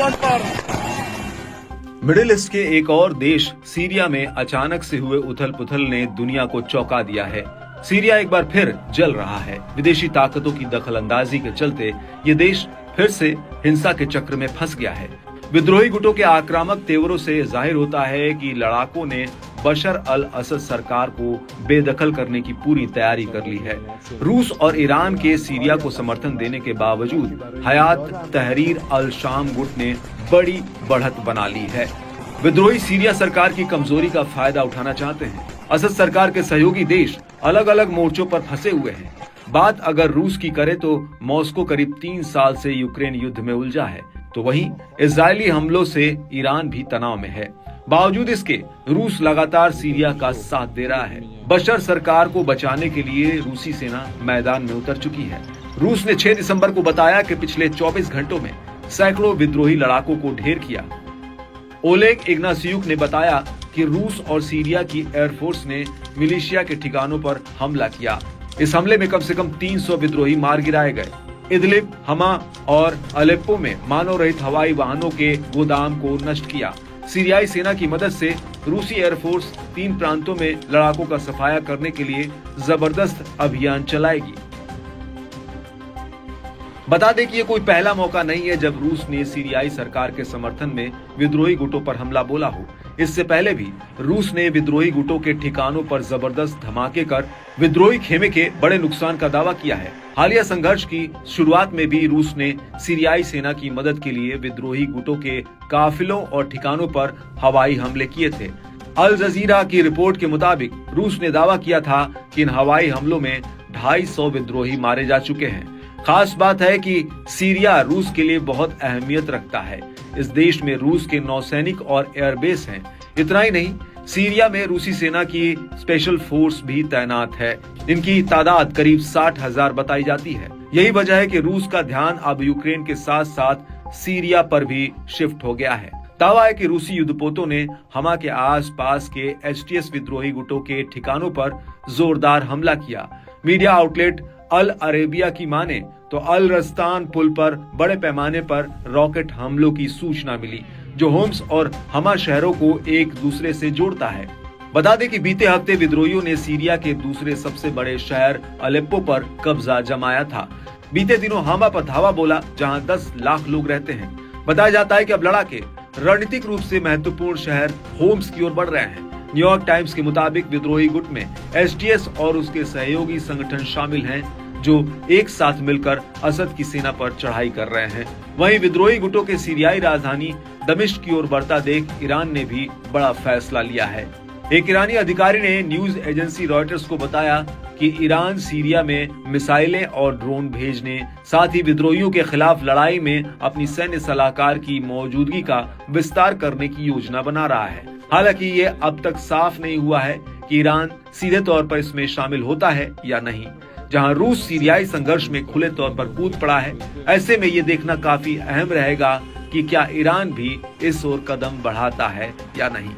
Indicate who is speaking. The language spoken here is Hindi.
Speaker 1: फ्रंट पर।
Speaker 2: मिडिल ईस्ट के एक और देश सीरिया में अचानक से हुए उथल पुथल ने दुनिया को चौंका दिया है। सीरिया एक बार फिर जल रहा है। विदेशी ताकतों की दखलंदाजी के चलते ये देश फिर से हिंसा के चक्र में फंस गया है। विद्रोही गुटों के आक्रामक तेवरों से जाहिर होता है कि लड़ाकों ने बशर अल असद सरकार को बेदखल करने की पूरी तैयारी कर ली है। रूस और ईरान के सीरिया को समर्थन देने के बावजूद हयात तहरीर अल शाम गुट ने बड़ी बढ़त बना ली है। विद्रोही सीरिया सरकार की कमजोरी का फायदा उठाना चाहते हैं। असद सरकार के सहयोगी देश अलग अलग मोर्चों पर फंसे हुए हैं। बात अगर रूस की करे तो मॉस्को करीब 3 साल से यूक्रेन युद्ध में उलझा है, तो वहीं इजरायली हमलों से ईरान भी तनाव में है। बावजूद इसके रूस लगातार सीरिया का साथ दे रहा है। बशर सरकार को बचाने के लिए रूसी सेना मैदान में उतर चुकी है। रूस ने 6 दिसंबर को बताया कि पिछले 24 घंटों में सैकड़ों विद्रोही लड़ाकों को ढेर किया। ओलेग इग्नासियुक ने बताया कि रूस और सीरिया की एयरफोर्स ने मिलिशिया के ठिकानों पर हमला किया। इस हमले में कम से कम 300 विद्रोही मार गिराए गए। इदलिब, हमा और अलेप्पो में मानव रहित हवाई वाहनों के गोदाम को नष्ट किया। सीरियाई सेना की मदद से रूसी एयरफोर्स 3 प्रांतों में लड़ाकों का सफाया करने के लिए जबरदस्त अभियान चलाएगी। बता दें कि ये कोई पहला मौका नहीं है जब रूस ने सीरियाई सरकार के समर्थन में विद्रोही गुटों पर हमला बोला हो। इससे पहले भी रूस ने विद्रोही गुटों के ठिकानों पर जबरदस्त धमाके कर विद्रोही खेमे के बड़े नुकसान का दावा किया है। हालिया संघर्ष की शुरुआत में भी रूस ने सीरियाई सेना की मदद के लिए विद्रोही गुटों के काफिलों और ठिकानों पर हवाई हमले किए थे। अल जजीरा की रिपोर्ट के मुताबिक रूस ने दावा किया था कि इन हवाई हमलों में 250 विद्रोही मारे जा चुके हैं। खास बात है कि सीरिया रूस के लिए बहुत अहमियत रखता है। इस देश में रूस के नौसैनिक और एयरबेस हैं। इतना ही नहीं, सीरिया में रूसी सेना की स्पेशल फोर्स भी तैनात है। इनकी तादाद करीब 60,000 बताई जाती है। यही वजह है कि रूस का ध्यान अब यूक्रेन के साथ साथ सीरिया पर भी शिफ्ट हो गया है। दावा है कि रूसी युद्धपोतों ने हमा के आसपास के एचटीएस विद्रोही गुटों के ठिकानों पर जोरदार हमला किया। मीडिया आउटलेट अल अरेबिया की माने तो अल रस्तान पुल पर बड़े पैमाने पर रॉकेट हमलों की सूचना मिली, जो होम्स और हमा शहरों को एक दूसरे से जोड़ता है। बता दें कि बीते हफ्ते विद्रोहियों ने सीरिया के दूसरे सबसे बड़े शहर अलेप्पो पर कब्जा जमाया था। बीते दिनों हमा पर धावा बोला, जहां 10 लाख लोग रहते हैं। बताया जाता है कि अब लड़ाके रणनीतिक रूप से महत्वपूर्ण शहर होम्स की ओर बढ़ रहे हैं। न्यूयॉर्क टाइम्स के मुताबिक विद्रोही गुट में एचटीएस और उसके सहयोगी संगठन शामिल हैं, जो एक साथ मिलकर असद की सेना पर चढ़ाई कर रहे हैं। वहीं विद्रोही गुटों के सीरियाई राजधानी दमिश्क की ओर बढ़ता देख ईरान ने भी बड़ा फैसला लिया है। एक ईरानी अधिकारी ने न्यूज एजेंसी रॉयटर्स को बताया कि ईरान सीरिया में मिसाइलें और ड्रोन भेजने, साथ ही विद्रोहियों के खिलाफ लड़ाई में अपनी सैन्य सलाहकार की मौजूदगी का विस्तार करने की योजना बना रहा है। हालांकि ये अब तक साफ नहीं हुआ है कि ईरान सीधे तौर पर इसमें शामिल होता है या नहीं। जहां रूस सीरियाई संघर्ष में खुले तौर पर कूद पड़ा है, ऐसे में ये देखना काफी अहम रहेगा कि क्या ईरान भी इस ओर कदम बढ़ाता है या नहीं।